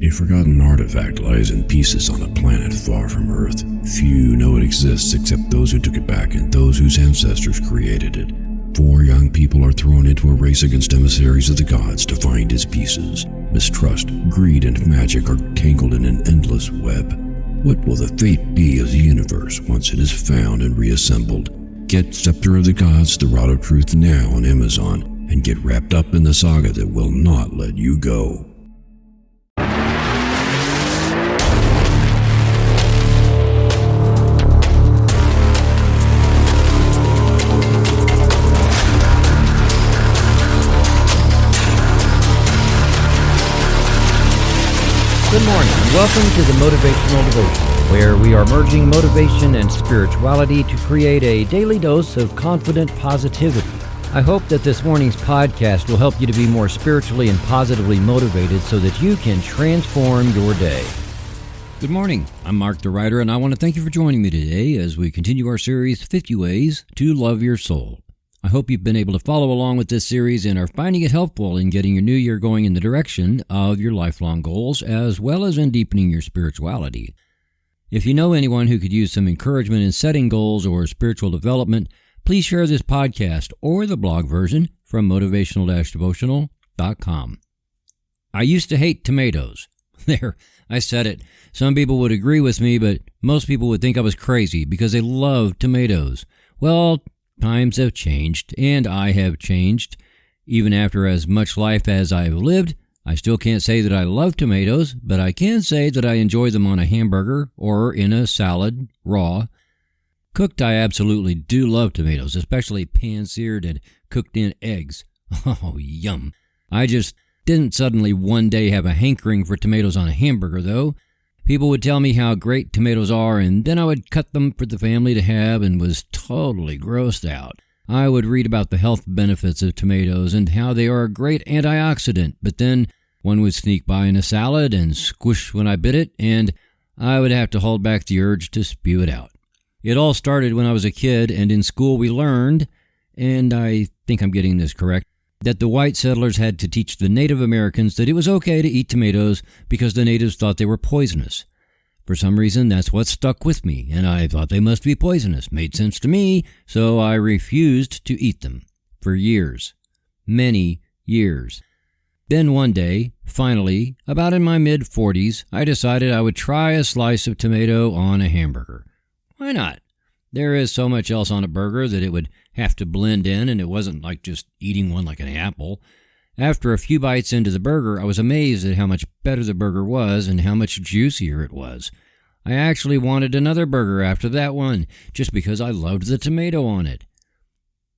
A forgotten artifact lies in pieces on a planet far from Earth. Few know it exists except those who took it back and those whose ancestors created it. 4 young people are thrown into a race against emissaries of the gods to find its pieces. Mistrust, greed, and magic are tangled in an endless web. What will the fate be of the universe once it is found and reassembled? Get Scepter of the Gods, The Rod of Truth now on Amazon, and get wrapped up in the saga that will not let you go. Good morning, and welcome to the Motivational Devotion, where we are merging motivation and spirituality to create a daily dose of confident positivity. I hope that this morning's podcast will help you to be more spiritually and positively motivated so that you can transform your day. Good morning, I'm Mark the Writer, and I want to thank you for joining me today as we continue our series, 50 Ways to Love Your Soul. I hope you've been able to follow along with this series and are finding it helpful in getting your new year going in the direction of your lifelong goals, as well as in deepening your spirituality. If you know anyone who could use some encouragement in setting goals or spiritual development, please share this podcast or the blog version from motivational-devotional.com. I used to hate tomatoes. There, I said it. Some people would agree with me, but most people would think I was crazy because they love tomatoes. Well, times have changed, and I have changed. Even after as much life as I've lived, I still can't say that I love tomatoes, but I can say that I enjoy them on a hamburger or in a salad, raw. Cooked, I absolutely do love tomatoes, especially pan-seared and cooked in eggs. Oh, yum. I just didn't suddenly one day have a hankering for tomatoes on a hamburger, though. People would tell me how great tomatoes are, and then I would cut them for the family to have and was totally grossed out. I would read about the health benefits of tomatoes and how they are a great antioxidant, but then one would sneak by in a salad and squish when I bit it, and I would have to hold back the urge to spew it out. It all started when I was a kid, and in school we learned, and I think I'm getting this correct, that the white settlers had to teach the Native Americans that it was okay to eat tomatoes because the natives thought they were poisonous. For some reason, that's what stuck with me, and I thought they must be poisonous. Made sense to me, so I refused to eat them for years. Many years. Then one day, finally, about in my mid-40s, I decided I would try a slice of tomato on a hamburger. Why not? There is so much else on a burger that it would have to blend in, and it wasn't like just eating one like an apple. After a few bites into the burger, I was amazed at how much better the burger was and how much juicier it was. I actually wanted another burger after that one, just because I loved the tomato on it.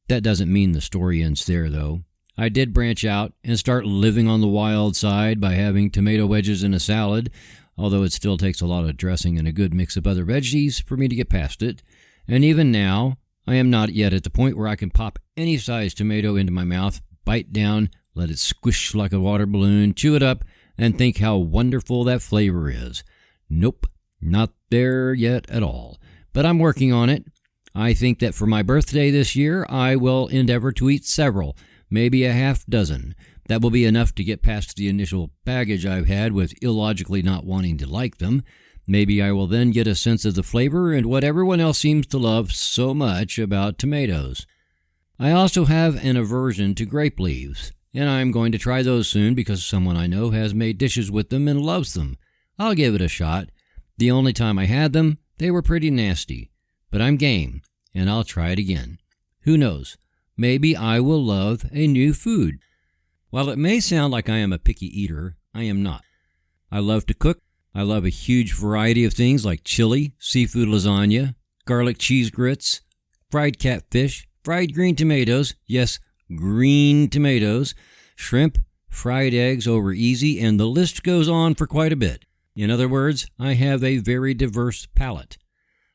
That doesn't mean the story ends there, though. I did branch out and start living on the wild side by having tomato wedges in a salad, although it still takes a lot of dressing and a good mix of other veggies for me to get past it. And even now, I am not yet at the point where I can pop any size tomato into my mouth, bite down, let it squish like a water balloon, chew it up, and think how wonderful that flavor is. Nope, not there yet at all. But I'm working on it. I think that for my birthday this year, I will endeavor to eat several, maybe a half dozen. That will be enough to get past the initial baggage I've had with illogically not wanting to like them. Maybe I will then get a sense of the flavor and what everyone else seems to love so much about tomatoes. I also have an aversion to grape leaves, and I'm going to try those soon because someone I know has made dishes with them and loves them. I'll give it a shot. The only time I had them, they were pretty nasty. But I'm game, and I'll try it again. Who knows? Maybe I will love a new food. While it may sound like I am a picky eater, I am not. I love to cook. I love a huge variety of things like chili, seafood lasagna, garlic cheese grits, fried catfish, fried green tomatoes, yes, green tomatoes, shrimp, fried eggs over easy, and the list goes on for quite a bit. In other words, I have a very diverse palate.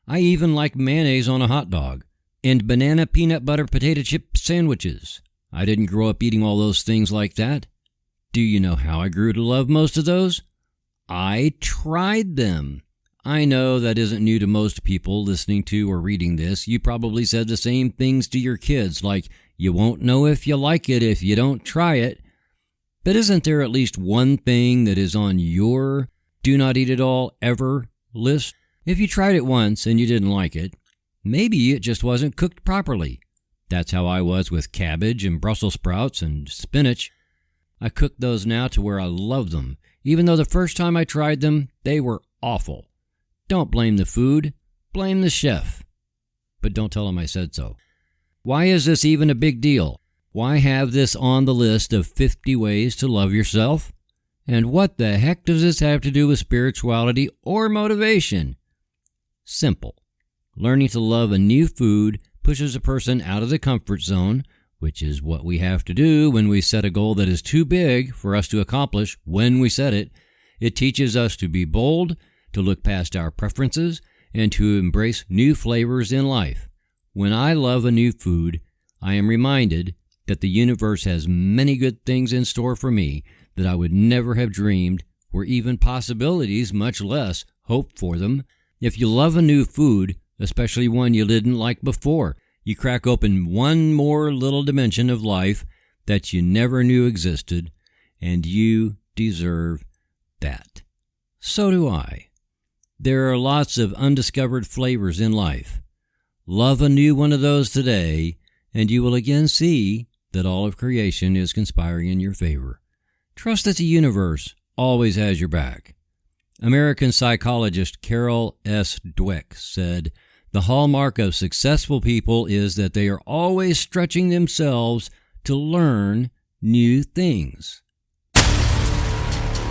I even like mayonnaise on a hot dog, and banana peanut butter potato chip sandwiches. I didn't grow up eating all those things like that. Do you know how I grew to love most of those? I tried them. I know that isn't new to most people listening to or reading this. You probably said the same things to your kids, like, you won't know if you like it if you don't try it. But isn't there at least one thing that is on your do not eat it all ever list? If you tried it once and you didn't like it, maybe it just wasn't cooked properly. That's how I was with cabbage and Brussels sprouts and spinach. I cook those now to where I love them, even though the first time I tried them, they were awful. Don't blame the food, blame the chef. But don't tell him I said so. Why is this even a big deal? Why have this on the list of 50 ways to love yourself? And what the heck does this have to do with spirituality or motivation? Simple. Learning to love a new food pushes a person out of the comfort zone, which is what we have to do when we set a goal that is too big for us to accomplish when we set it. It teaches us to be bold, to look past our preferences, and to embrace new flavors in life. When I love a new food, I am reminded that the universe has many good things in store for me that I would never have dreamed were even possibilities, much less hope for them. If you love a new food, especially one you didn't like before, you crack open one more little dimension of life that you never knew existed, and you deserve that. So do I. There are lots of undiscovered flavors in life. Love a new one of those today, and you will again see that all of creation is conspiring in your favor. Trust that the universe always has your back. American psychologist Carol S. Dweck said, "The hallmark of successful people is that they are always stretching themselves to learn new things."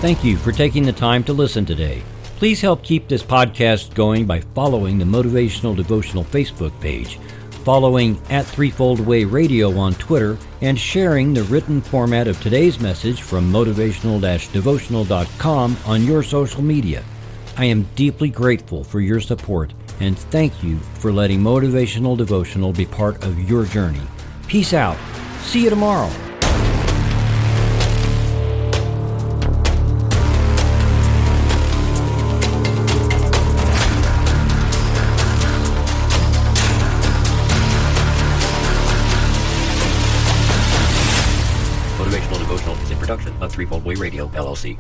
Thank you for taking the time to listen today. Please help keep this podcast going by following the Motivational Devotional Facebook page, following @Threefold Way Radio on Twitter, and sharing the written format of today's message from motivational-devotional.com on your social media. I am deeply grateful for your support, and thank you for letting Motivational Devotional be part of your journey. Peace out. See you tomorrow. Motivational Devotional is a production of Threefold Way Radio, LLC.